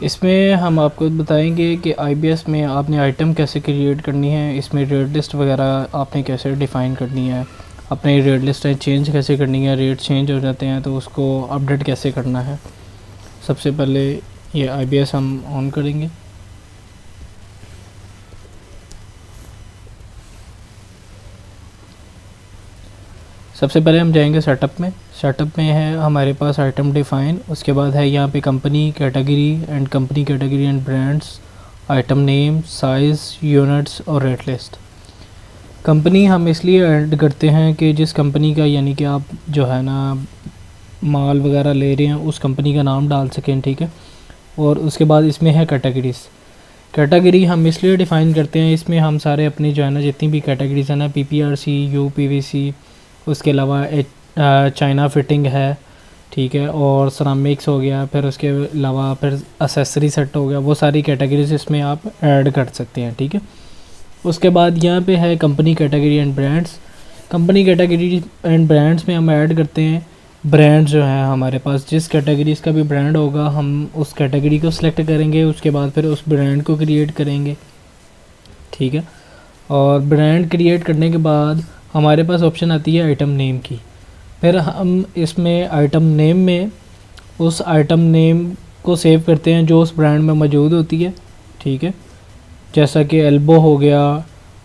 इसमें हम आपको बताएंगे कि आईबीएस में आपने आइटम कैसे क्रिएट करनी है, इसमें रेट लिस्ट वगैरह आपने कैसे डिफ़ाइन करनी है, अपने रेट लिस्ट चेंज कैसे करनी है, रेट चेंज हो जाते हैं तो उसको अपडेट कैसे करना है। सबसे पहले ये आईबीएस हम ऑन करेंगे। सबसे पहले हम जाएंगे सेटअप में। सेटअप में है हमारे पास आइटम डिफ़ाइन, उसके बाद है यहाँ पे company category and brands, item name, size, units और रेट लिस्ट। कंपनी हम इसलिए ऐड करते हैं कि जिस कंपनी का यानी कि आप जो है ना माल वगैरह ले रहे हैं उस कंपनी का नाम डाल सकें, ठीक है। और उसके बाद इसमें है कैटेगरीज़। कैटेगरी हम इसलिए डिफ़ाइन करते हैं, इसमें हम सारे अपनी जो है ना जितनी भी कैटेगरीज़ हैं ना, पीपीआरसी, यूपीवीसी, उसके अलावा चाइना फिटिंग है, ठीक है, और सरामिक्स हो गया, फिर उसके अलावा फिर एसेसरी सेट हो गया, वो सारी कैटेगरीज इसमें आप ऐड कर सकते हैं, ठीक है। उसके बाद यहाँ पे है company category and brands. Company category and brands में हम ऐड करते हैं ब्रांड जो है हमारे पास, जिस कैटेगरी का भी ब्रांड होगा हम उस कैटेगरी को सिलेक्ट करेंगे, उसके बाद फिर उस ब्रांड को क्रिएट करेंगे, ठीक है। और ब्रांड क्रिएट करने के बाद हमारे पास ऑप्शन आती है आइटम नेम की। फिर हम इसमें आइटम नेम में उस आइटम नेम को सेव करते हैं जो उस ब्रांड में मौजूद होती है, ठीक है। जैसा कि एल्बो हो गया,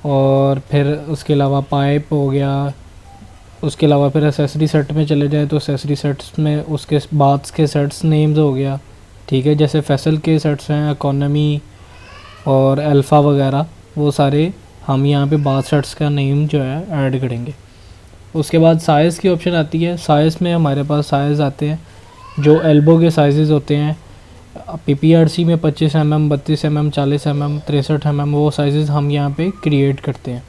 और फिर उसके अलावा पाइप हो गया। उसके अलावा फिर एसेसरी सेट में चले जाए तो एसेसरी सेट्स में उसके बाद के सेट्स नेम्स हो गया, ठीक है। जैसे फैसल के सेट्स हैं, इकोनॉमी और अल्फ़ा वगैरह, वो सारे हम यहाँ पे बाद सेट्स का नेम जो है ऐड करेंगे। उसके बाद साइज़ की ऑप्शन आती है। साइज़ में हमारे पास साइज़ आते हैं जो एल्बो के साइज़ होते हैं। पीपीआरसी में 25 mm, 32 mm, 40 mm, 63 mm, वो साइज़ हम यहाँ पे क्रिएट करते हैं,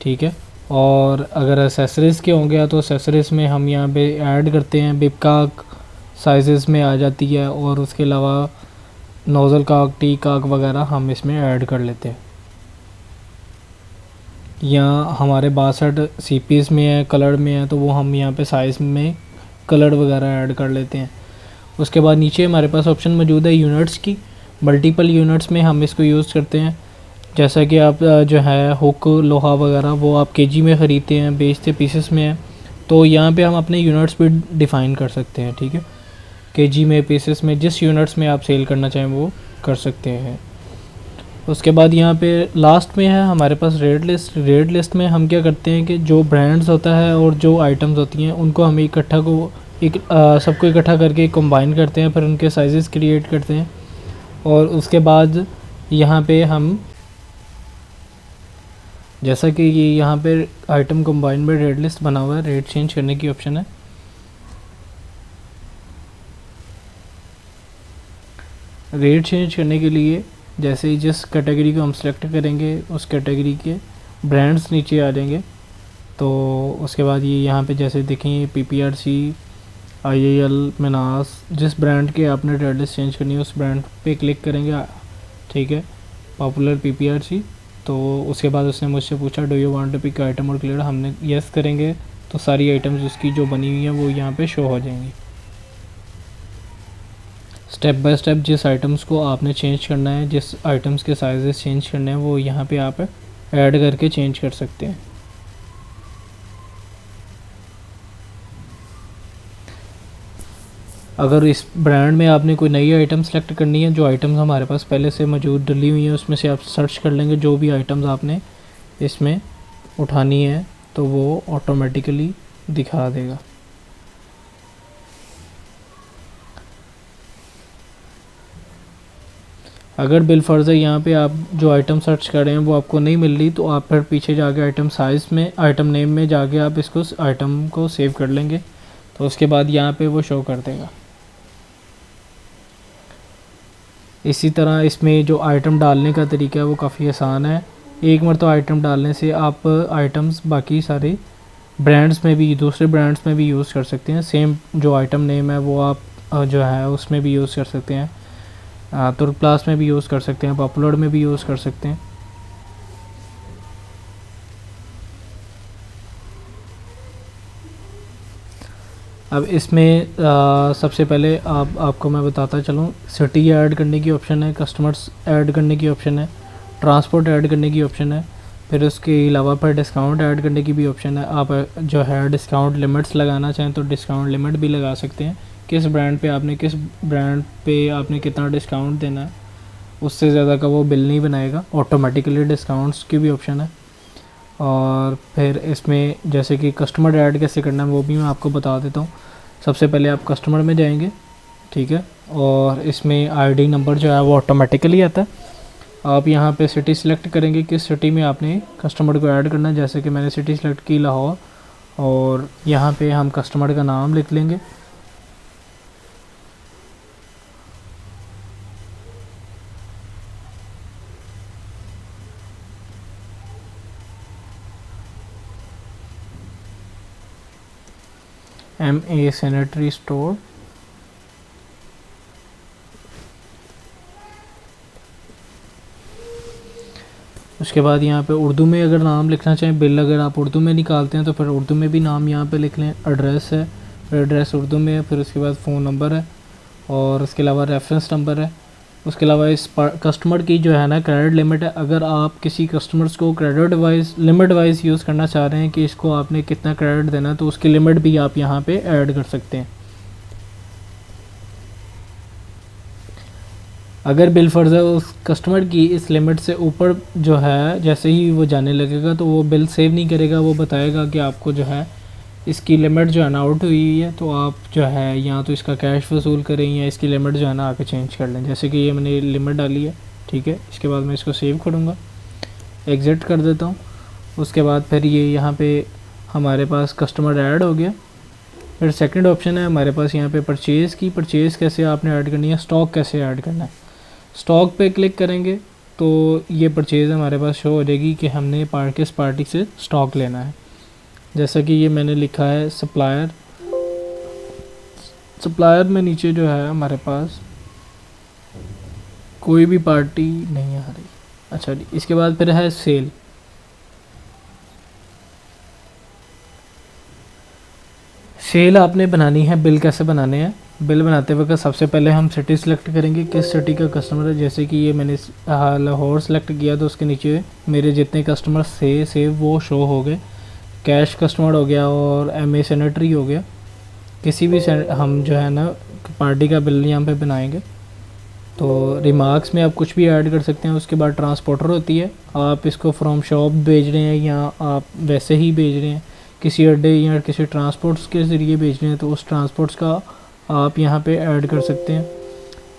ठीक है। और अगर एसेसरीज़ के होंगे तो एसेसरीज़ में हम यहाँ पे ऐड करते हैं बिपकाक साइज़ में आ जाती है, और उसके अलावा नोज़ल काक, टी काक वगैरह हम इसमें ऐड कर लेते हैं। या हमारे 62 सीपीज़ में है, कलर में है, तो वो हम यहाँ पे साइज़ में कलर वगैरह ऐड कर लेते हैं। उसके बाद नीचे हमारे पास ऑप्शन मौजूद है यूनिट्स की। मल्टीपल यूनिट्स में हम इसको यूज़ करते हैं। जैसा कि आप जो है हुक, लोहा वगैरह वो आप केजी में ख़रीदते हैं, बेचते पीसेस में है, तो यहाँ पे हम अपने यूनिट्स भी डिफ़ाइन कर सकते हैं, ठीक है। केजी में, पीसेस में, जिस यूनिट्स में आप सेल करना चाहें वो कर सकते हैं। उसके बाद यहाँ पे लास्ट में है हमारे पास रेट लिस्ट। रेट लिस्ट में हम क्या करते हैं कि जो ब्रांड्स होता है और जो आइटम्स होती हैं उनको हम सबको इकट्ठा करके कंबाइन करते हैं, फिर उनके साइजेस क्रिएट करते हैं। और उसके बाद यहाँ पे हम, जैसा कि ये यहाँ पे आइटम कंबाइन में रेट लिस्ट बना हुआ है, रेट चेंज करने की ऑप्शन है। रेट चेंज करने के लिए जैसे ही जिस कैटेगरी को हम सेलेक्ट करेंगे उस कैटेगरी के ब्रांड्स नीचे आ जाएंगे। तो उसके बाद ये यहाँ पे जैसे देखें पीपीआरसी, आईएएल, मिनास, जिस ब्रांड के आपने रेट लिस्ट चेंज करनी है उस ब्रांड पे क्लिक करेंगे, ठीक है, पॉपुलर पीपीआरसी। तो उसके बाद उसने मुझसे पूछा do you want to pick item और क्लियर, हमने यस करेंगे तो सारी आइटम्स उसकी जो बनी हुई हैं वो यहाँ पे शो हो जाएंगी। स्टेप बाय स्टेप जिस आइटम्स को आपने चेंज करना है, जिस आइटम्स के साइजेस चेंज करने हैं, वो यहाँ पे आप ऐड करके चेंज कर सकते हैं। अगर इस ब्रांड में आपने कोई नई आइटम सेलेक्ट करनी है, जो आइटम्स हमारे पास पहले से मौजूद डली हुई हैं उसमें से आप सर्च कर लेंगे जो भी आइटम्स आपने इसमें उठानी है, तो वो ऑटोमेटिकली दिखा देगा। अगर बिल फर्ज यहाँ पे आप जो आइटम सर्च कर रहे हैं वो आपको नहीं मिल रही, तो आप फिर पीछे जाके आइटम साइज़ में, आइटम नेम में जाके आप इसको आइटम को सेव कर लेंगे, तो उसके बाद यहाँ पे वो शो कर देगा। इसी तरह इसमें जो आइटम डालने का तरीका है वो काफ़ी आसान है। एक मरतबा आइटम डालने से आप आइटम्स बाकी सारे ब्रांड्स में भी, दूसरे ब्रांड्स में भी यूज़ कर सकते हैं। सेम जो आइटम नेम है वो आप जो है उसमें भी यूज़ कर सकते हैं, तुर्क प्लास में भी यूज़ कर सकते हैं, पॉपुलर में भी यूज़ कर सकते हैं। अब इसमें सबसे पहले आपको मैं बताता चलूँ, सिटी ऐड करने की ऑप्शन है, कस्टमर्स ऐड करने की ऑप्शन है, ट्रांसपोर्ट ऐड करने की ऑप्शन है, फिर उसके अलावा पर डिस्काउंट ऐड करने की भी ऑप्शन है। आप जो है डिस्काउंट लिमिट्स लगाना चाहें तो डिस्काउंट लिमिट भी लगा सकते हैं, किस ब्रांड पे आपने कितना डिस्काउंट देना है, उससे ज़्यादा का वो बिल नहीं बनाएगा। ऑटोमेटिकली डिस्काउंट्स की भी ऑप्शन है। और फिर इसमें जैसे कि कस्टमर ऐड कैसे करना है वो भी मैं आपको बता देता हूँ। सबसे पहले आप कस्टमर में जाएंगे, ठीक है, और इसमें आईडी नंबर जो है वो ऑटोमेटिकली आता है। आप यहाँ पे सिटी सिलेक्ट करेंगे, किस सिटी में आपने कस्टमर को ऐड करना है। जैसे कि मैंने सिटी सिलेक्ट की लाहौर, और यहाँ पे हम कस्टमर का नाम लिख लेंगे। MA sanitary store. उसके बाद यहाँ पे उर्दू में अगर नाम लिखना चाहें, बिल अगर आप उर्दू में निकालते हैं तो फिर उर्दू में भी नाम यहाँ पे लिख लें। एड्रेस है, फिर एड्रेस उर्दू में है, फिर उसके बाद फ़ोन नंबर है, और उसके अलावा रेफरेंस नंबर है। उसके अलावा इस कस्टमर की जो है ना क्रेडिट लिमिट है। अगर आप किसी कस्टमर्स को credit wise limit wise use करना चाह रहे हैं कि इसको आपने कितना क्रेडिट देना है, तो उसकी लिमिट भी आप यहाँ पे ऐड कर सकते हैं। अगर बिल फर्ज है उस कस्टमर की इस लिमिट से ऊपर जो है, जैसे ही वो जाने लगेगा तो वो बिल सेव नहीं करेगा, वो बताएगा कि आपको जो है इसकी लिमिट जो है ना आउट हुई है, तो आप जो है या तो इसका कैश वसूल करें या इसकी लिमिट जो है ना आके चेंज कर लें। जैसे कि ये मैंने लिमिट डाली है, ठीक है। इसके बाद मैं इसको सेव करूँगा, एग्ज़िट कर देता हूँ। उसके बाद फिर ये यहाँ पे हमारे पास कस्टमर ऐड हो गया। फिर सेकंड ऑप्शन है हमारे पास यहाँ पे परचेज़ की। परचेज़ कैसे आपने ऐड करनी है, स्टॉक कैसे ऐड करना है। स्टॉक पे क्लिक करेंगे तो ये परचेज़ हमारे पास शो हो जाएगी कि हमने किस पार्टी से स्टॉक लेना है। जैसा कि ये मैंने लिखा है सप्लायर। सप्लायर में नीचे जो है हमारे पास कोई भी पार्टी नहीं आ रही। अच्छा जी, इसके बाद फिर है सेल। सेल आपने बनानी है, बिल कैसे बनाने हैं। बिल बनाते वक्त सबसे पहले हम सिटी सेलेक्ट करेंगे, किस सिटी का कस्टमर है। जैसे कि ये मैंने लाहौर सेलेक्ट किया तो उसके नीचे मेरे जितने कस्टमर से वो शो हो गए। कैश कस्टमर हो गया और MA सैनिटरी हो गया। किसी भी हम जो है ना पार्टी का बिल यहाँ पे बनाएंगे। तो रिमार्क्स में आप कुछ भी ऐड कर सकते हैं। उसके बाद ट्रांसपोर्टर होती है, आप इसको फ्रॉम शॉप भेज रहे हैं या आप वैसे ही भेज रहे हैं किसी अड्डे या किसी ट्रांसपोर्ट्स के ज़रिए भेज रहे हैं, तो उस ट्रांसपोर्ट्स का आप यहाँ पे ऐड कर सकते हैं।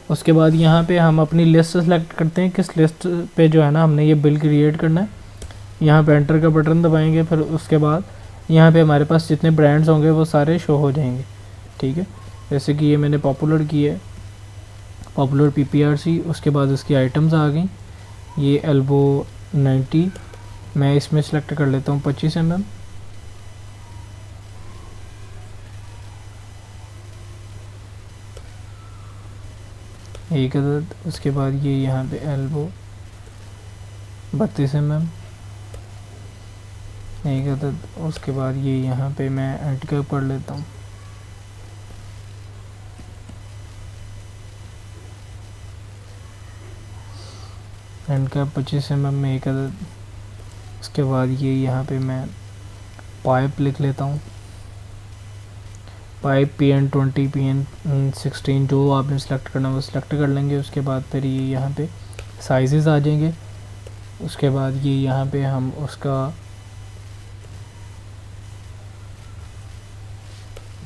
उसके बाद यहाँ पे हम अपनी लिस्ट सेलेक्ट करते हैं, किस लिस्ट पे जो है ना हमने ये बिल क्रिएट करना है। यहाँ पे एंटर का बटन दबाएंगे, फिर उसके बाद यहाँ पे हमारे पास जितने ब्रांड्स होंगे वो सारे शो हो जाएंगे, ठीक है। जैसे कि ये मैंने पॉपुलर की है, पॉपुलर PPRC। उसके बाद उसकी आइटम्स आ गई। ये एल्बो 90, मैं इसमें सेलेक्ट कर लेता हूँ 25 mm। एक अदद। उसके बाद ये यहाँ पे एल्बो 32 mm, एक अदद। उसके बाद ये यहाँ पे मैं एड कर लेता हूँ। एंड का 25 mm में एक अदद। उसके बाद ये यहाँ पे मैं पाइप लिख लेता हूँ। पाइप PN20 PN16 जो आपने सेलेक्ट करना वो सिलेक्ट कर लेंगे। उसके बाद फिर ये यहाँ पे साइजेस आ जाएंगे। उसके बाद ये यहाँ पे हम उसका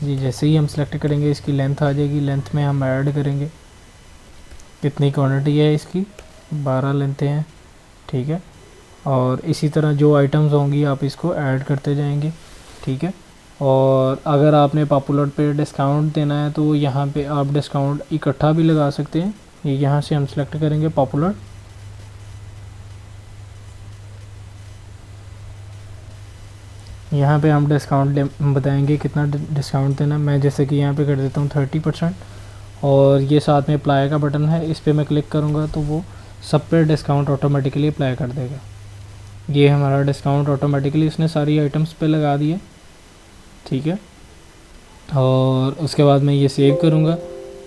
ये जैसे ही हम सेलेक्ट करेंगे इसकी लेंथ आ जाएगी। लेंथ में हम ऐड करेंगे कितनी क्वांटिटी है इसकी, 12 लेंथें हैं, ठीक है। और इसी तरह जो आइटम्स होंगी आप इसको ऐड करते जाएंगे, ठीक है। और अगर आपने पॉपुलर पे डिस्काउंट देना है तो यहाँ पे आप डिस्काउंट इकट्ठा भी लगा सकते हैं। ये यहाँ से हम सेलेक्ट करेंगे पॉपुलर। यहाँ पे हम डिस्काउंट बताएंगे कितना डिस्काउंट देना। मैं जैसे कि यहाँ पे कर देता हूँ 30%। और ये साथ में अप्लाई का बटन है, इस पर मैं क्लिक करूँगा तो वो सब पे डिस्काउंट ऑटोमेटिकली अप्लाई कर देगा। ये हमारा डिस्काउंट ऑटोमेटिकली इसने सारी आइटम्स पे लगा दिए, ठीक है। और उसके बाद मैं ये सेव करूँगा,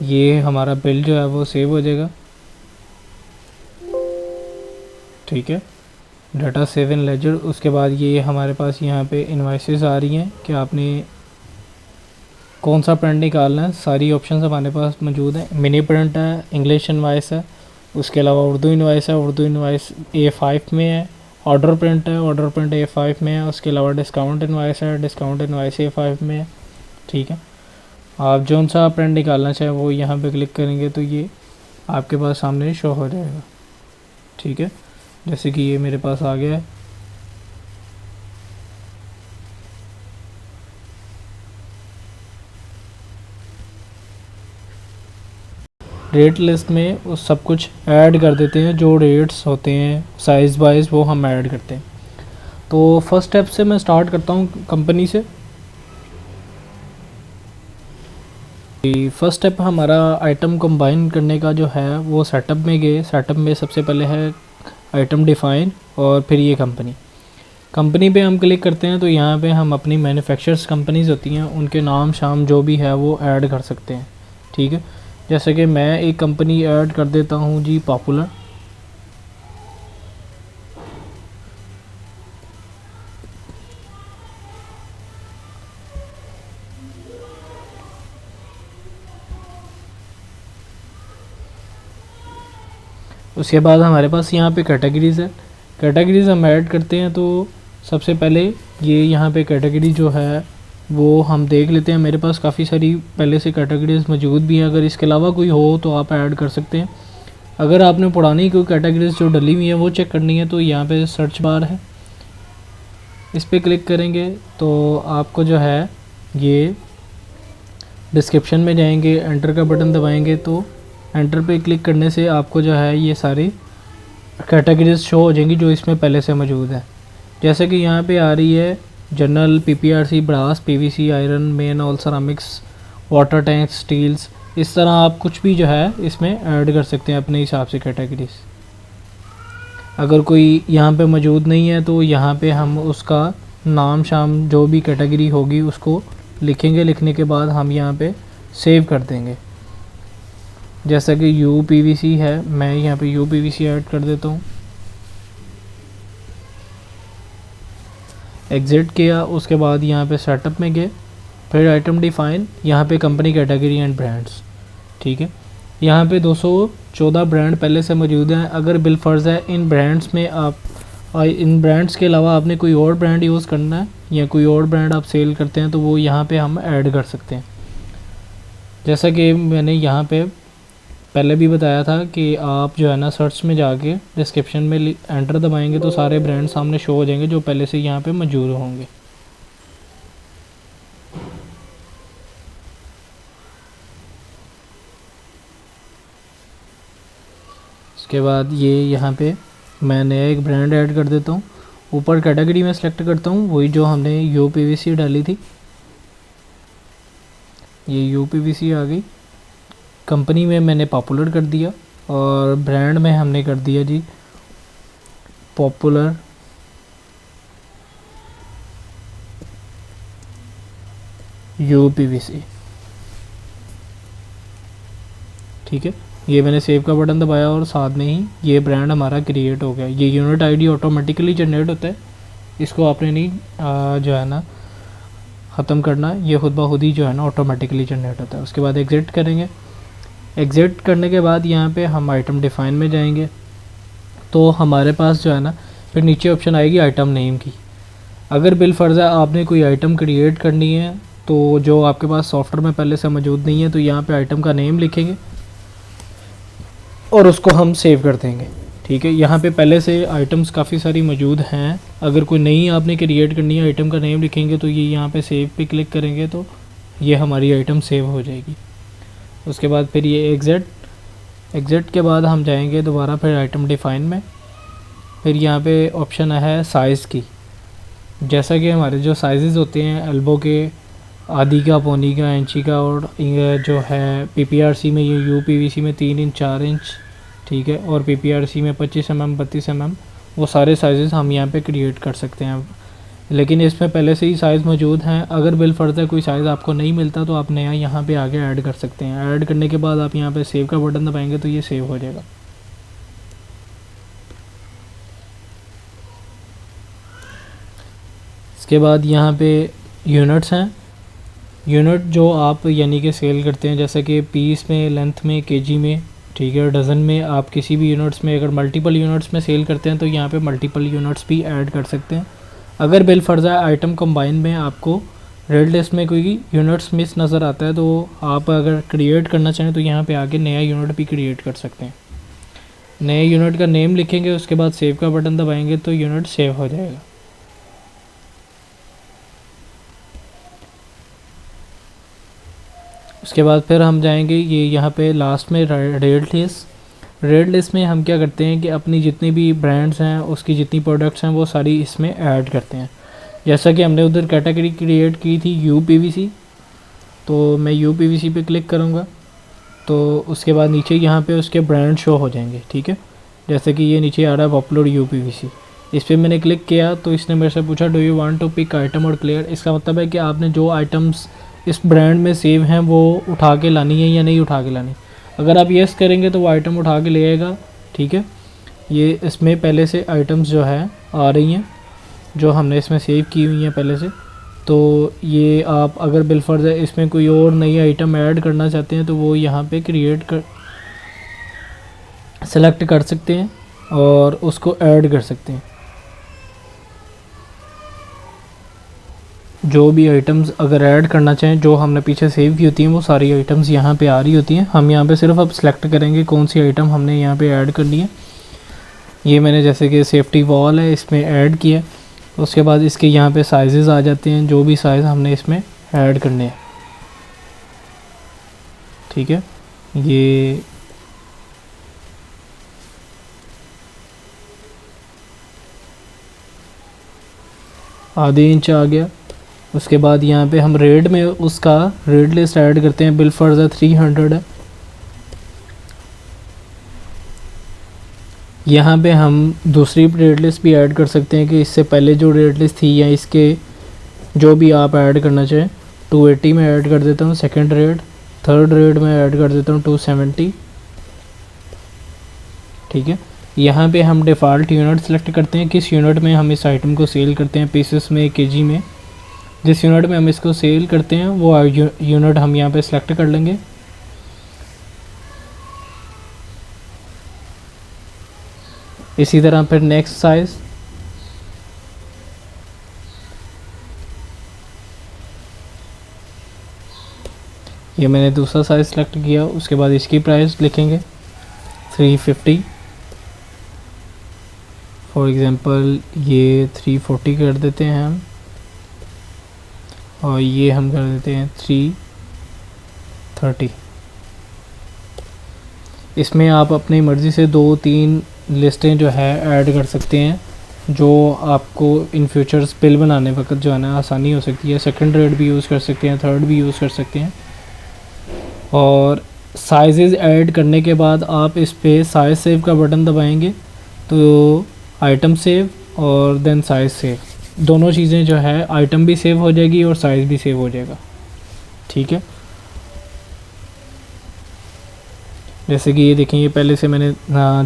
ये हमारा बिल जो है वो सेव हो जाएगा। ठीक है, डाटा सेव इन लेजर। उसके बाद ये हमारे पास यहाँ पे इनवाइसेस आ रही हैं कि आपने कौन सा प्रिंट निकालना है। सारी ऑप्शंस हमारे पास मौजूद हैं। मिनी प्रिंट है, इंग्लिश इनवाइस है, उसके अलावा उर्दू इनवाइस है, उर्दू इनवाइस A5 में है। ऑर्डर प्रिंट है, ऑर्डर प्रिंट A5 में है। उसके अलावा डिस्काउंट इनवाइस है, डिस्काउंट इनवाइस A5 में है। ठीक है, आप जौन सा प्रिंट निकालना चाहें वो यहाँ पे क्लिक करेंगे तो ये आपके पास सामने शो हो जाएगा। ठीक है, जैसे कि ये मेरे पास आ गया है। रेट लिस्ट में वो सब कुछ ऐड कर देते हैं, जो रेट्स होते हैं साइज़ वाइज वो हम ऐड करते हैं। तो फर्स्ट स्टेप से मैं स्टार्ट करता हूँ कंपनी से। फर्स्ट स्टेप हमारा आइटम कंबाइन करने का जो है वो सेटअप में गए। सेटअप में सबसे पहले है आइटम डिफ़ाइन और फिर ये कंपनी पे हम क्लिक करते हैं तो यहाँ पे हम अपनी मैन्युफैक्चरर्स कंपनीज़ होती हैं उनके नाम शाम जो भी है वो ऐड कर सकते हैं। ठीक है, जैसे कि मैं एक कंपनी ऐड कर देता हूँ जी, पॉपुलर। उसके बाद हमारे पास यहाँ पे कैटेगरीज़ है। कैटेगरीज़ हम ऐड करते हैं तो सबसे पहले ये यहाँ पे कैटेगरी जो है वो हम देख लेते हैं। मेरे पास काफ़ी सारी पहले से कैटेगरीज़ मौजूद भी हैं, अगर इसके अलावा कोई हो तो आप ऐड कर सकते हैं। अगर आपने पुरानी कोई कैटेगरीज़ जो डली हुई है वो चेक करनी है तो यहाँ पे सर्च बार है, इस पर क्लिक करेंगे तो आपको जो है ये डिस्क्रिप्शन में जाएंगे, एंटर का बटन दबाएंगे तो एंटर पे क्लिक करने से आपको जो है ये सारी कैटेगरीज शो हो जाएंगी जो इसमें पहले से मौजूद है। जैसे कि यहाँ पे आ रही है general, PPRC, brass, PVC, iron, main, all ceramics, water tank, steels. इस तरह आप कुछ भी जो है इसमें ऐड कर सकते हैं अपने हिसाब से कैटेगरीज। अगर कोई यहाँ पे मौजूद नहीं है तो यहाँ पे हम उसका नाम शाम जो भी कैटेगरी होगी उसको लिखेंगे। लिखने के बाद हम यहाँ पे सेव कर देंगे। जैसा कि UPVC है, मैं यहाँ पे UPVC ऐड कर देता हूँ। एग्ज़िट किया, उसके बाद यहाँ पे सेटअप में गए, फिर आइटम डिफ़ाइन, यहाँ पे कंपनी, कैटेगरी एंड ब्रांड्स। ठीक है, यहाँ पे 214 ब्रांड पहले से मौजूद हैं। अगर बिल फ़र्ज़ है इन ब्रांड्स में इन ब्रांड्स के अलावा आपने कोई और ब्रांड यूज़ करना है या कोई और ब्रांड आप सेल करते हैं तो वो यहाँ पे हम ऐड कर सकते हैं। जैसा कि मैंने यहाँ पे पहले भी बताया था कि आप जो है ना सर्च में जाके डिस्क्रिप्शन में एंटर दबाएंगे तो सारे ब्रांड सामने शो हो जाएंगे जो पहले से यहाँ पे मौजूद होंगे। उसके बाद ये यहाँ पे मैं नया एक ब्रांड ऐड कर देता हूँ। ऊपर कैटेगरी में सेलेक्ट करता हूँ वही जो हमने UPVC डाली थी, ये UPVC आ गई। कंपनी में मैंने पॉपुलर कर दिया और ब्रांड में हमने कर दिया जी पॉपुलर UPVC। ठीक है, ये मैंने सेव का बटन दबाया और साथ में ही ये ब्रांड हमारा क्रिएट हो गया। ये यूनिट आईडी ऑटोमेटिकली जनरेट होता है, इसको आपने नहीं जो है ना ख़त्म करना, ये खुद ब खुद ही जो है ना ऑटोमेटिकली जनरेट होता है। उसके बाद एग्ज़िट करेंगे। एग्ज़िट करने के बाद यहाँ पे हम आइटम डिफ़ाइन में जाएंगे तो हमारे पास जो है ना फिर नीचे ऑप्शन आएगी आइटम नेम की। अगर बिल फ़र्ज़ है आपने कोई आइटम क्रिएट करनी है तो जो आपके पास सॉफ्टवेयर में पहले से मौजूद नहीं है तो यहाँ पे आइटम का नेम लिखेंगे और उसको हम सेव कर देंगे। ठीक है, यहाँ पे पहले से आइटम्स काफ़ी सारी मौजूद हैं। अगर कोई नई आपने क्रिएट करनी है, आइटम का नेम लिखेंगे तो ये यहाँ पे सेव पे क्लिक करेंगे तो ये हमारी आइटम सेव हो जाएगी। उसके बाद फिर ये एग्ज़िट के बाद हम जाएंगे दोबारा फिर आइटम डिफ़ाइन में। फिर यहाँ पे ऑप्शन है साइज़ की। जैसा कि हमारे जो साइज़ होते हैं एल्बो के, आधी का, पौनी का, इंची का, और जो है PPRC में ये UPVC में 3 इंच 4 इंच, ठीक है, और PPRC में 25 mm 32 mm, वो सारे साइज़ हम यहाँ पे क्रिएट कर सकते हैं। लेकिन इसमें पहले से ही साइज़ मौजूद हैं। अगर बिल फर्ज़ कोई साइज़ आपको नहीं मिलता तो आप नया यहाँ पे आगे ऐड कर सकते हैं। ऐड करने के बाद आप यहाँ पे सेव का बटन दबाएंगे तो ये सेव हो जाएगा। इसके बाद यहाँ पे यूनिट्स हैं। यूनिट जो आप यानी कि सेल करते हैं, जैसे कि पीस में, लेंथ में, केजी में, ठीक है, डज़न में, आप किसी भी यूनिट्स में अगर मल्टीपल यूनिट्स में सेल करते हैं तो यहाँ पे मल्टीपल यूनिट्स भी ऐड कर सकते हैं। अगर बिल फर्ज़ा आइटम कंबाइन में आपको रेड लिस्ट में कोई यूनिट्स मिस नज़र आता है तो आप अगर क्रिएट करना चाहें तो यहाँ पे आके नया यूनिट भी क्रिएट कर सकते हैं। नए यूनिट का नेम लिखेंगे, उसके बाद सेव का बटन दबाएंगे तो यूनिट सेव हो जाएगा। उसके बाद फिर हम जाएंगे ये यहाँ पे लास्ट में रेड लिस्ट। रेड लिस्ट में हम क्या करते हैं कि अपनी जितनी भी ब्रांड्स हैं, उसकी जितनी प्रोडक्ट्स हैं वो सारी इसमें ऐड करते हैं। जैसा कि हमने उधर कैटेगरी क्रिएट की थी UPVC, तो मैं UPVC पे क्लिक करूँगा तो उसके बाद नीचे यहाँ पे उसके ब्रांड शो हो जाएंगे, ठीक है। जैसे कि ये नीचे आ रहा है पॉपुलर UPVC, इस पर मैंने क्लिक किया तो इसने मेरे से पूछा do you want to pick item और क्लियर। इसका मतलब है कि आपने जो आइटम्स इस ब्रांड में सेव हैं वो उठा के लानी है या नहीं उठा के लानी। अगर आप येस करेंगे तो वो आइटम उठा के ले आएगा, ठीक है। ये इसमें पहले से आइटम्स जो है आ रही हैं जो हमने इसमें सेव की हुई हैं पहले से। तो ये आप अगर बिल फर्ज़ है इसमें कोई और नई आइटम ऐड करना चाहते हैं तो वो यहाँ पे क्रिएट कर सेलेक्ट कर सकते हैं और उसको ऐड कर सकते हैं। जो भी आइटम्स अगर ऐड करना चाहें जो हमने पीछे सेव की होती हैं वो सारी आइटम्स यहाँ पे आ रही होती हैं। हम यहाँ पे सिर्फ अब सेलेक्ट करेंगे कौन सी आइटम हमने यहाँ पे ऐड करनी है। ये मैंने जैसे कि सेफ्टी वॉल है इसमें ऐड किया। उसके बाद इसके यहाँ पे साइज़ आ जाते हैं, जो भी साइज़ हमने इसमें ऐड करने हैं, ठीक है। ये आधे इंच आ गया। उसके बाद यहाँ पे हम रेड में उसका रेड लिस्ट ऐड करते हैं। बिल फर्ज़ा 300 है। यहाँ पे हम दूसरी रेड लिस्ट भी ऐड कर सकते हैं कि इससे पहले जो रेड लिस्ट थी या इसके जो भी आप ऐड करना चाहें। 280 में ऐड कर देता हूँ सेकंड रेड, थर्ड रेड में ऐड कर देता हूँ 270, ठीक है। यहाँ पे हम डिफ़ॉल्ट यूनिट सेलेक्ट करते हैं, किस यूनिट में हम इस आइटम को सेल करते हैं, पीसेस में, केजी में। जिस यूनिट में हम इसको सेल करते हैं वो यूनिट हम यहाँ पे सेलेक्ट कर लेंगे। इसी तरह फिर नेक्स्ट साइज़, ये मैंने दूसरा साइज़ सेलेक्ट किया। उसके बाद इसकी प्राइस लिखेंगे 350, फॉर एग्ज़ाम्पल ये 340 कर देते हैं हम, और ये हम कर देते हैं 330। इसमें आप अपनी मर्ज़ी से 2-3 लिस्टें जो है ऐड कर सकते हैं, जो आपको इन फ्यूचर्स बिल बनाने वक्त जो है ना आसानी हो सकती है। सेकंड रेड भी यूज़ कर सकते हैं, थर्ड भी यूज़ कर सकते हैं। और साइज़ ऐड करने के बाद आप इस पे साइज़ सेव का बटन दबाएंगे तो आइटम सेव और देन साइज़ सेव, दोनों चीज़ें जो है आइटम भी सेव हो जाएगी और साइज़ भी सेव हो जाएगा, ठीक है। जैसे कि ये देखें, ये पहले से मैंने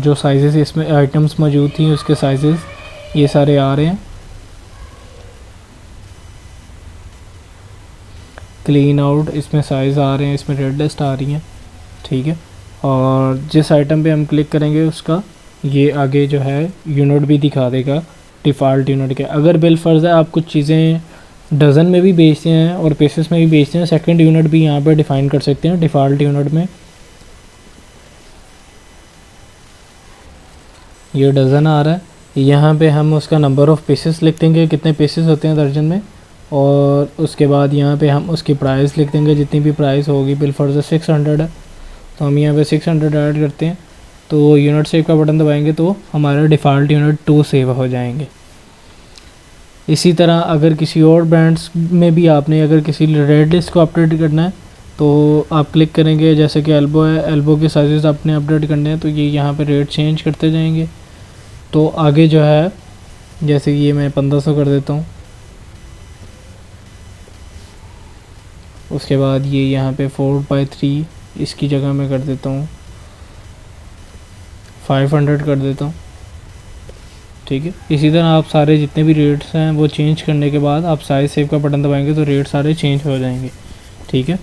जो साइज़ इसमें आइटम्स मौजूद थी उसके साइज़ ये सारे आ रहे हैं। क्लीन आउट, इसमें साइज़ आ रहे हैं, इसमें रेड लिस्ट आ रही हैं, ठीक है। और जिस आइटम पे हम क्लिक करेंगे उसका ये आगे जो है यूनिट भी दिखा देगा डिफ़ॉल्ट यूनिट के। अगर बिल फर्ज़ है आप कुछ चीज़ें डज़न में भी बेचते हैं और पीसेस में भी बेचते हैं, सेकंड यूनिट भी यहाँ पे डिफ़ाइन कर सकते हैं डिफ़ॉल्ट यूनिट में। ये डज़न आ रहा है, यहाँ पे हम उसका नंबर ऑफ़ पीसेस लिख देंगे, कितने पीसेस होते हैं दर्जन में। और उसके बाद यहाँ पे हम उसकी प्राइस लिख देंगे, जितनी भी प्राइस होगी। बिल फर्ज़ा 600 है तो हम यहाँ पे 600 ऐड करते हैं। तो यूनिट सेव का बटन दबाएंगे तो हमारा डिफ़ॉल्ट यूनिट 2 सेव हो जाएंगे। इसी तरह अगर किसी और ब्रांड्स में भी आपने अगर किसी रेड लिस्ट को अपडेट करना है तो आप क्लिक करेंगे, जैसे कि एल्बो है, एल्बो के साइज़ आपने अपडेट करने हैं तो ये यहाँ पे रेट चेंज करते जाएंगे। तो आगे जो है जैसे कि ये मैं 1500 कर देता हूँ, उसके बाद ये यहाँ पे 4/3 इसकी जगह मैं कर देता हूँ 500 कर देता हूँ। ठीक है, इसी तरह आप सारे जितने भी रेट्स हैं वो चेंज करने के बाद आप साइज सेव का बटन दबाएंगे तो रेट सारे चेंज हो जाएंगे। ठीक है,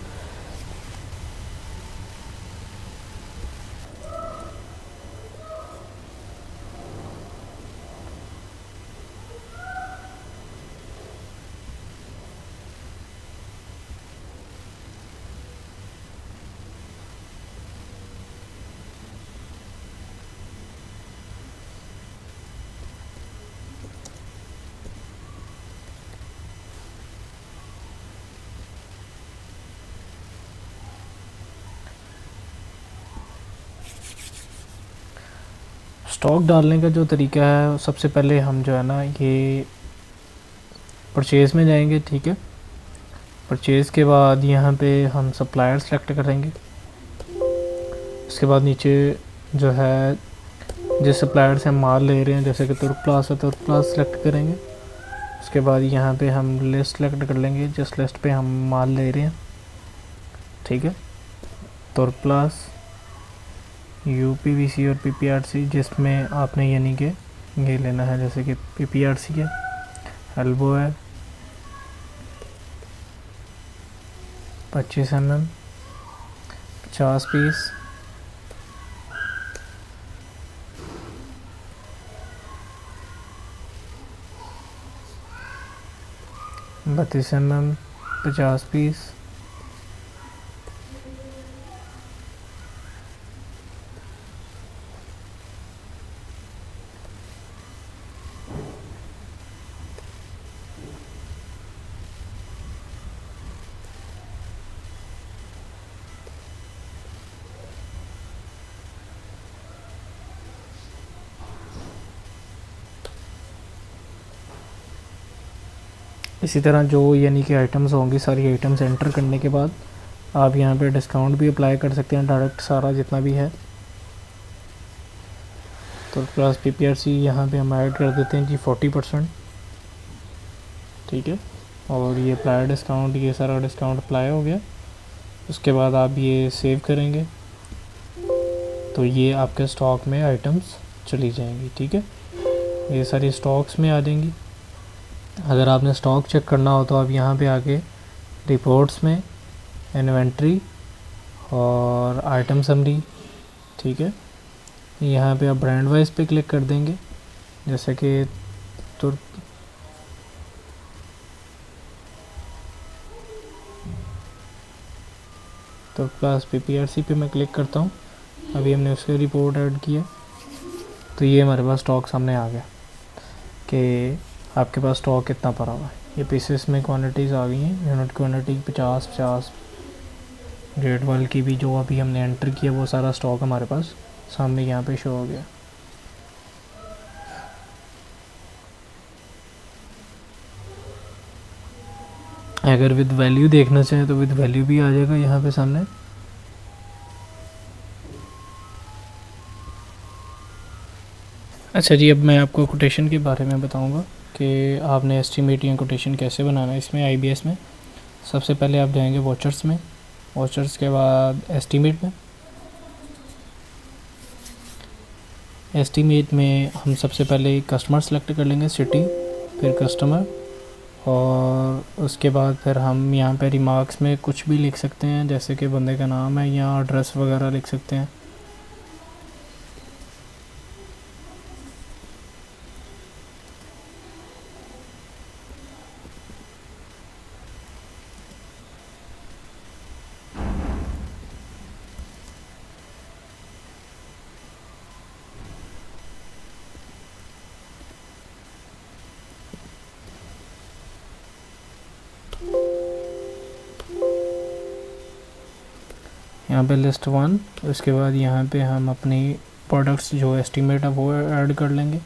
स्टॉक डालने का जो तरीका है सबसे पहले हम जो है ना ये परचेज़ में जाएंगे। ठीक है, परचेज़ के बाद यहाँ पे हम सप्लायर सेलेक्ट करेंगे। उसके बाद नीचे जो है जिस सप्लायर से हम माल ले रहे हैं जैसे कि तुर्कप्लास है तुर्कप्लास सेलेक्ट करेंगे। उसके बाद यहाँ पे हम लिस्ट सेलेक्ट कर लेंगे जिस लिस्ट पे हम माल ले रहे हैं। ठीक है, तुर्कप्लास, UPVC और PPRC जिसमें आपने यानी कि ये लेना है, जैसे कि PPRC है, एल्बो है 25 mm 50 पीस, बत्तीस mm 50 पीस, इसी तरह जो यानी कि आइटम्स होंगी सारी आइटम्स एंटर करने के बाद आप यहाँ पे डिस्काउंट भी अप्लाई कर सकते हैं डायरेक्ट सारा जितना भी है। तो प्लस PPRC यहाँ पे हम ऐड कर देते हैं जी 40%। ठीक है, और ये अप्लाई डिस्काउंट, ये सारा डिस्काउंट अप्लाई हो गया। उसके बाद आप ये सेव करेंगे तो ये आपके स्टॉक में आइटम्स चली जाएंगी। ठीक है, ये सारी स्टॉक्स में आ जाएंगी। अगर आपने स्टॉक चेक करना हो तो आप यहाँ पे आके रिपोर्ट्स में इन्वेंट्री और आइटम समरी, ठीक है, यहाँ पे आप ब्रांड वाइज पे क्लिक कर देंगे जैसे कि तुर्कप्लास PPRC पे मैं क्लिक करता हूँ। अभी हमने उसके रिपोर्ट ऐड किया तो ये हमारे पास स्टॉक सामने आ गया कि आपके पास स्टॉक कितना पड़ा हुआ है। ये पीसेस में क्वांटिटीज़ आ गई हैं, यूनिट क्वांटिटी 50 ग्रेड वाल की भी जो अभी हमने एंटर किया वो सारा स्टॉक हमारे पास सामने यहाँ पे शो हो गया। अगर विद वैल्यू देखना चाहें तो विद वैल्यू भी आ जाएगा यहाँ पे सामने। अच्छा जी, अब मैं आपको कोटेशन के बारे में बताऊंगा कि आपने एस्टीमेट या कोटेशन कैसे बनाना है इसमें IBS में। सबसे पहले आप जाएंगे वॉचर्स में, वॉचर्स के बाद एस्टीमेट में। एस्टीमेट में हम सबसे पहले कस्टमर सेलेक्ट कर लेंगे, सिटी, फिर कस्टमर, और उसके बाद फिर हम यहाँ पे रिमार्क्स में कुछ भी लिख सकते हैं जैसे कि बंदे का नाम है या एड्रेस वगैरह लिख सकते हैं। यहाँ पे लिस्ट 1, उसके बाद यहाँ पे हम अपनी प्रोडक्ट्स जो एस्टीमेट है वो ऐड कर लेंगे।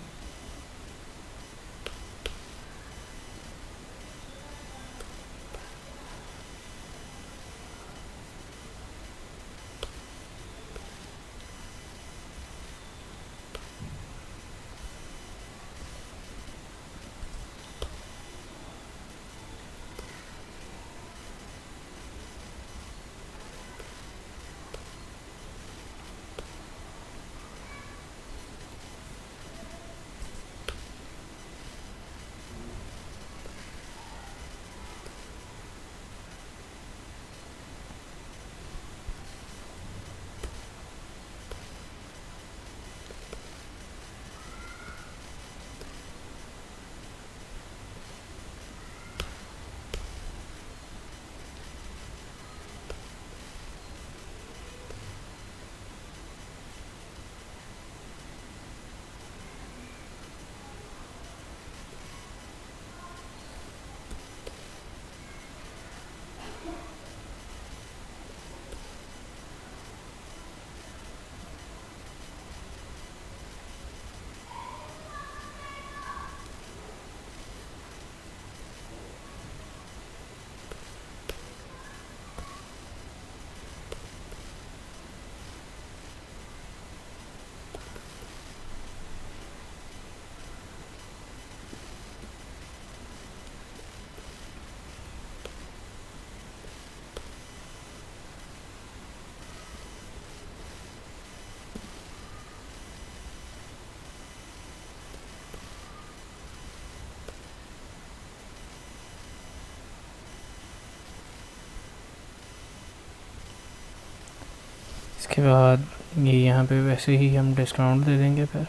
इसके बाद ये यहाँ पे वैसे ही हम डिस्काउंट दे देंगे फिर।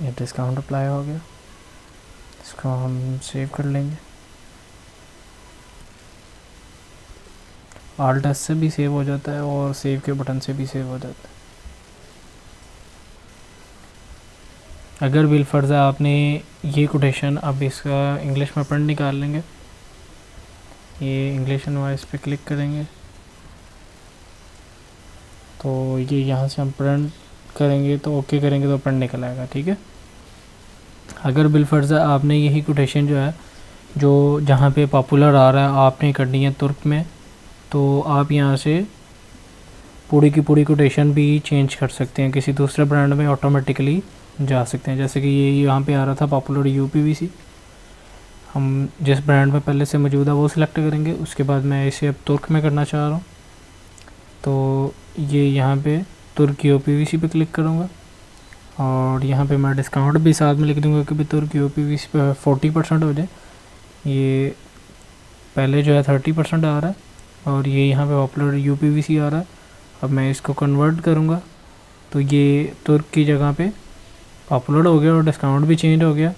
ये डिस्काउंट अप्लाई हो गया, इसको हम सेव कर लेंगे। Alt S से भी सेव हो जाता है और सेव के बटन से भी सेव हो जाता है। अगर बिलफर्ज आपने ये कोटेशन, अब इसका इंग्लिश में प्रिंट निकाल लेंगे। ये इंग्लिश एंड वॉइस पे क्लिक करेंगे तो ये यहाँ से हम प्रिंट करेंगे तो ओके करेंगे तो प्रिंट निकल आएगा, ठीक है। अगर बिलफर्ज आपने यही कोटेशन जो है, जो जहाँ पे पॉपुलर आ रहा है, आपने करनी है तुर्क में, तो आप यहाँ से पूरी की पूरी कोटेशन भी चेंज कर सकते हैं, किसी दूसरे ब्रांड में ऑटोमेटिकली जा सकते हैं। जैसे कि ये यहाँ पे आ रहा था पॉपुलर UPVC, हम जिस ब्रांड में पहले से मौजूद है वो सिलेक्ट करेंगे। उसके बाद मैं इसे अब तुर्क में करना चाह रहा हूँ तो ये यहाँ पे तुर्क UPVC पे क्लिक करूँगा और यहाँ पे मैं डिस्काउंट भी साथ में लिख दूँगा कि भी तुर्क UPVC पे 40% हो जाए। ये पहले जो है 30% आ रहा है और ये यहाँ पे पॉपुलर UPVC आ रहा है। अब मैं इसको कन्वर्ट करूँगा तो ये तुर्क की जगह पे पॉपुलर हो गया और डिस्काउंट भी चेंज हो गया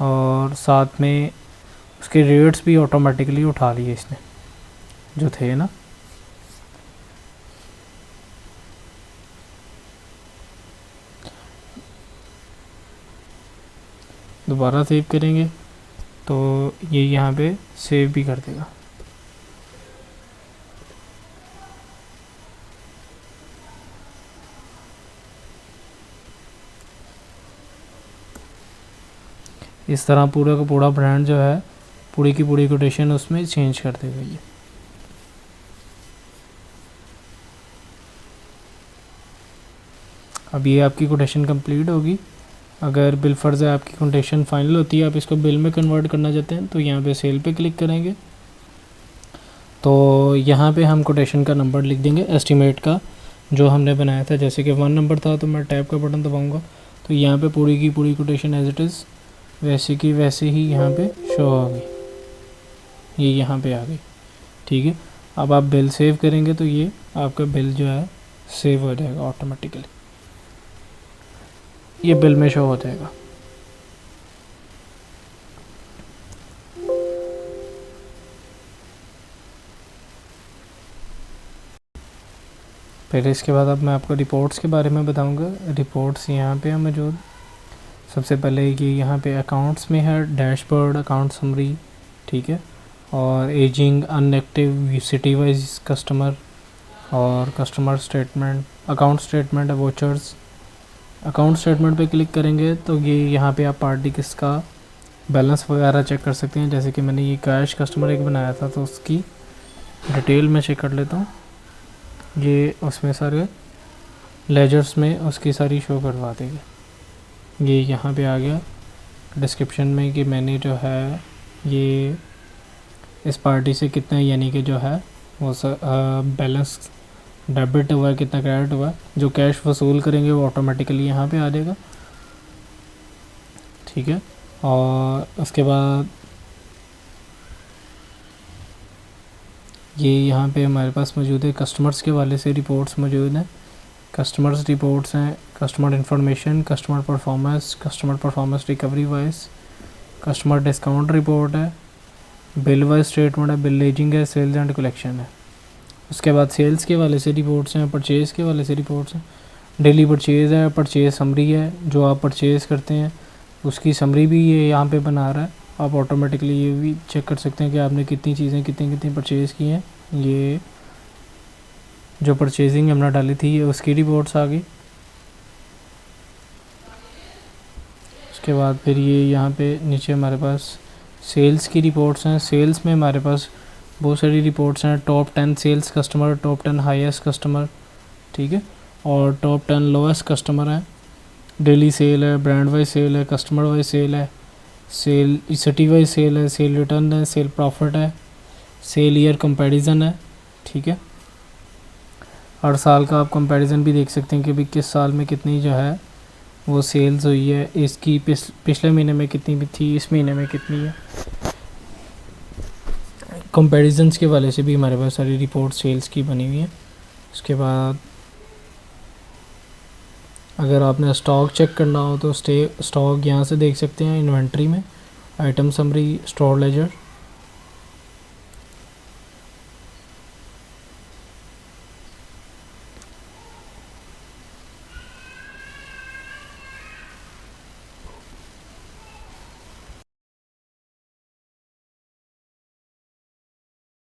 और साथ में उसके रेट्स भी ऑटोमेटिकली उठा लिए इसने जो थे ना। दोबारा सेव करेंगे तो ये यहाँ पे सेव भी कर देगा। इस तरह पूरा का पूरा ब्रांड जो है, पूरी की पूरी कोटेशन उसमें चेंज कर देगा ये। अब ये आपकी कोटेशन कंप्लीट होगी। अगर बिलफर्ज आपकी कोटेशन फाइनल होती है, आप इसको बिल में कन्वर्ट करना चाहते हैं तो यहाँ पे सेल पे क्लिक करेंगे तो यहाँ पे हम कोटेशन का नंबर लिख देंगे एस्टीमेट का जो हमने बनाया था। जैसे कि 1 नंबर था तो मैं टैब का बटन दबाऊंगा तो यहाँ पे पूरी की पूरी कोटेशन एज इट इज़ वैसे की वैसे ही यहाँ पे शो होगी, ये यहाँ पे आ गई, ठीक है। अब आप बिल सेव करेंगे तो ये आपका बिल जो है सेव हो जाएगा ऑटोमेटिकली, ये बिल में शो हो जाएगा। फिर इसके बाद अब मैं आपको रिपोर्ट्स के बारे में बताऊंगा। रिपोर्ट्स यहाँ पे है मौजूद। सबसे पहले ये यहाँ पे अकाउंट्स में है डैशबोर्ड, अकाउंट समरी, ठीक है, और ageing, unactive, city wise customer और कस्टमर स्टेटमेंट, अकाउंट स्टेटमेंट है, वोचर्स। अकाउंट स्टेटमेंट पे क्लिक करेंगे तो ये यहाँ पे आप पार्टी किसका बैलेंस वगैरह चेक कर सकते हैं। जैसे कि मैंने ये कैश कस्टमर एक बनाया था तो उसकी डिटेल में चेक कर लेता हूँ। ये उसमें सारे लेजर्स में उसकी सारी शो करवा देगा। ये यहाँ पे आ गया डिस्क्रिप्शन में कि मैंने जो है ये इस पार्टी से कितना यानी कि जो है वो बैलेंस डेबिट हुआ है, कितना क्रेडिट हुआ है। जो कैश वसूल करेंगे वो ऑटोमेटिकली यहाँ पे आ जाएगा, ठीक है। और उसके बाद ये यहाँ पे हमारे पास मौजूद है कस्टमर्स के वाले से रिपोर्ट्स मौजूद हैं। कस्टमर्स रिपोर्ट्स हैं, customer information, customer performance recovery wise, customer discount report है, बिल वाइज स्टेटमेंट है, बिल एजिंग है, सेल्स एंड कलेक्शन है। उसके बाद सेल्स के वाले से रिपोर्ट्स हैं, परचेज़ के वाले से रिपोर्ट्स हैं, डेली परचेज़ है, परचेज़ समरी है, जो आप परचेज़ करते हैं उसकी समरी भी ये यहाँ पे बना रहा है। आप ऑटोमेटिकली ये भी चेक कर सकते हैं कि आपने कितनी चीज़ें कितनी परचेज़ की हैं। ये जो परचेजिंग हमने डाली थी ये उसकी रिपोर्ट्स आ गई। उसके बाद फिर ये यहाँ पे नीचे हमारे पास सेल्स की रिपोर्ट्स हैं। सेल्स में हमारे पास बहुत सारी रिपोर्ट्स हैं। Top 10 sales customer, top 10 highest customer, ठीक है, और टॉप 10 लोएस्ट कस्टमर हैं। डेली सेल है, ब्रांड वाइज सेल है, कस्टमर वाइज सेल है, सेल सिटी वाइज सेल है, सेल रिटर्न है, सेल प्रॉफिट है, सेल ईयर कंपैरिजन है, ठीक है। हर साल का आप कंपैरिजन भी देख सकते हैं कि भी किस साल में कितनी जो है वो सेल्स हुई है, इसकी पिछले महीने में कितनी भी थी, इस महीने में कितनी है। कंपैरिजन्स के वाले से भी हमारे पास सारी रिपोर्ट सेल्स की बनी हुई है। उसके बाद अगर आपने स्टॉक चेक करना हो तो स्टॉक यहाँ से देख सकते हैं, इन्वेंट्री में आइटम समरी, स्टोर लेजर,